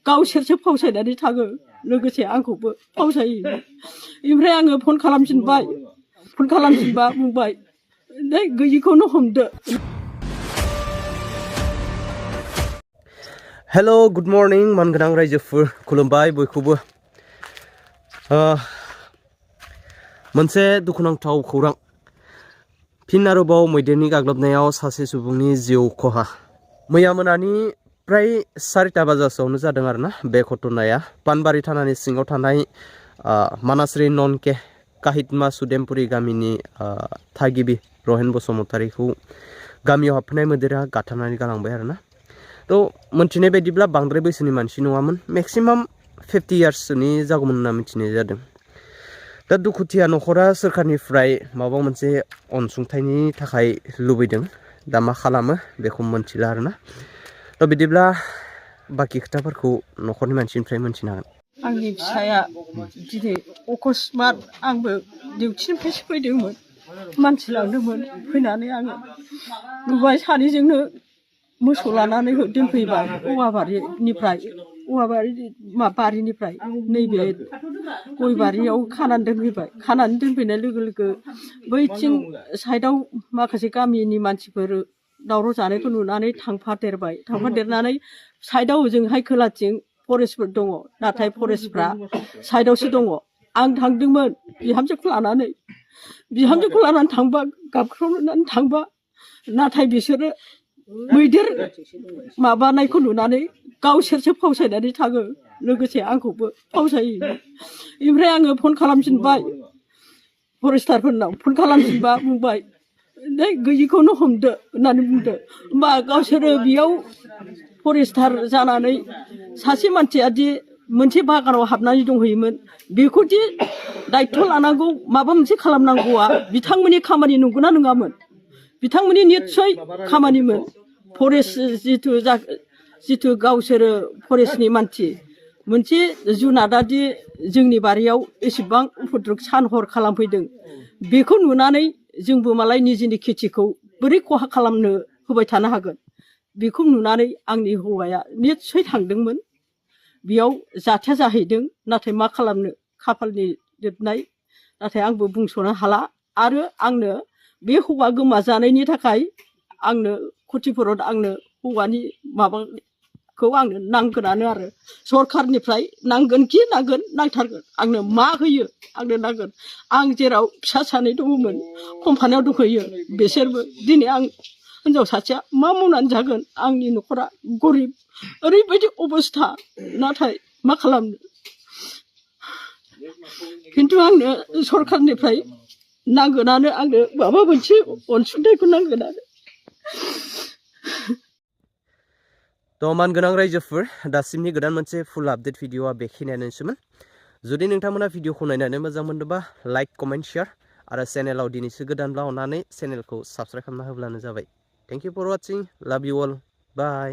गावसोरसो फावसायनानै थाङो लोगोसे आंखौबो फावसायो ओमफ्राय आङो फन खालामफिनबा बुंबाय नै गैयिखौनो हमदो। हेलो गुड मर्निं मानगोनां रायजोफोर खुलुमबाय बयखौबो। मोनसे दुखुनांथाव खौरां फिन आरोबाव मैदेरनि गाग्लोबनायाव सासे सुबुंनि जिउ खहा। मैया मोनानि प्राय 4टा बाजासोआवनो जादों आरोना बे घटनाया पानबारि थानानि सिङाव थानाय मानासरी ननके काहितमा सुदेमपुरी गामिनि थागिबि रहेन बसुमतारीखौ गामियाव हाबफैनाय मैदेरा गाथारनानै गालांबाय आरोना। तो मोनथिनाय बायदिब्ला बांद्राय बैसोनि मानसि नङामोन, मेक्सिमाम 50 इयार्ससोनि जागौमोन होनना मिथिनाय जादों। दा दुखुथिया न'खरा सोरखारनिफ्राय माबा मोनसे अनसुंथाइनि थाखाय लुबैदों, दा मा खालामो बेखौ मोनथिला आरोना। दा बिदिब्ला बाखि खोथाफोरखौ न'खरनि मानसिनिफ्राय मोनथिनो हागोन। आंनि फिसाया दिनै अकस्मात आंबो डिउटिनिफ्रायसो फैदोंमोन, मानसि लांदोंमोन, फैनानै आङो नुबाय सानैजोंनो मोसौ लानानै दोनफैबाय बारिनिफ्राय नैबे गय बारियाव खानानै दोनफैबाय। खानानै दोनफैनाय लोगो लोगो बैथिं साइडआव माखासे गामिनि मानसिफोर दावराव जानायखौ नुनानै थांफादेरनानै साइडआव ओजोंहाय खोलाथिं फरेस्टफोर दङ, नाथाय फरेस्टफ्रा साइडआवसो दङ। आं थांदोंमोन बिहामजोखौ लानानै थांबा गाबख्रावनानै थांबा, नाथाय बिसोरो मैदेर माबानायखौ नुनानै गावसोरसो फावसायनानै थाङो लोगोसे आंखौबो फावसायो। ओमफ्राय आङो फन खालामफिनबाय फरेस्टारफोरनाव, फन खालामफिनबा बुंबाय नै गैयिखौनो हमदो होननानै बुंदो। होमबा गावसोरो बेयाव फरेस्टार जानानै सासे मानसिया दि मोनसे बागानाव हाबनानै दंहैयोमोन, बेखौदि दायथ' लानांगौ माबा मोनसे खालामनांगौआ बिथांमोननि खामानि नंगौना नङामोन? बिथांमोननि निस्सय खामानिमोन। फरेस्ट जिथु गावसोरो फरेस्टनि मानसि, मोनसे जुनादादि जोंनि बारियाव एसेबां उपद्रब सान हर खालामफैदों, बेखौ नुनानै जोंबो मालाय निजेनि खेथिखौ बोरै खहा खालामनो होबाय थानो हागोन? बेखौ नुनानै आंनि हौवाया निस्सय थांदोंमोन। बेयाव जाथाया जाहैदों, नाथाय मा खालामनो खाफालनि लिरनाय, नाथाय आंबो बुंस'नो हाला। आरो आंनो बे हौवा गोमाजानायनि थाखाय आंनो क्षतिपुरन आंनो हौवानि माबाखौ आंनो नांगोनानो आरो सरखारनिफ्राय नांथारगोन। आंनो मा होयो आंनो नांगोन। आं जेराव फिसा सानै दङमोन कम्पानियाव दंहैयो, बिसोरबो दिनै आं हिनजाव सासेया मा मावनानै जागोन? आंनि न'खरा गरिब, ओरैबायदि अबस्था, नाथाय मा खालामनो? खिन्थु आंनो सरखारनिफ्राय नांगोनानो, आंनो माबा मोनसे अनसुंथाइखौ नांगोनानो। थ' मानगोनां रायजोफोर, दासिमनि गोदान मोनसे फुल आपडेट भिडिअआ बेखिनियानोसोमोन। जुदि नोंथांमोना भिडिअखौ नायनानै मोजां मोनदोंबा लाइक, कमेन्ट, शेयार आरो चेनेलाव दिनैसो गोदानब्ला अननानै चेनेलखौ साबस्क्राइब खालामना होब्लानो जाबाय। थेंक इउ फर वाचिं, लाभ इउ अल, बाय।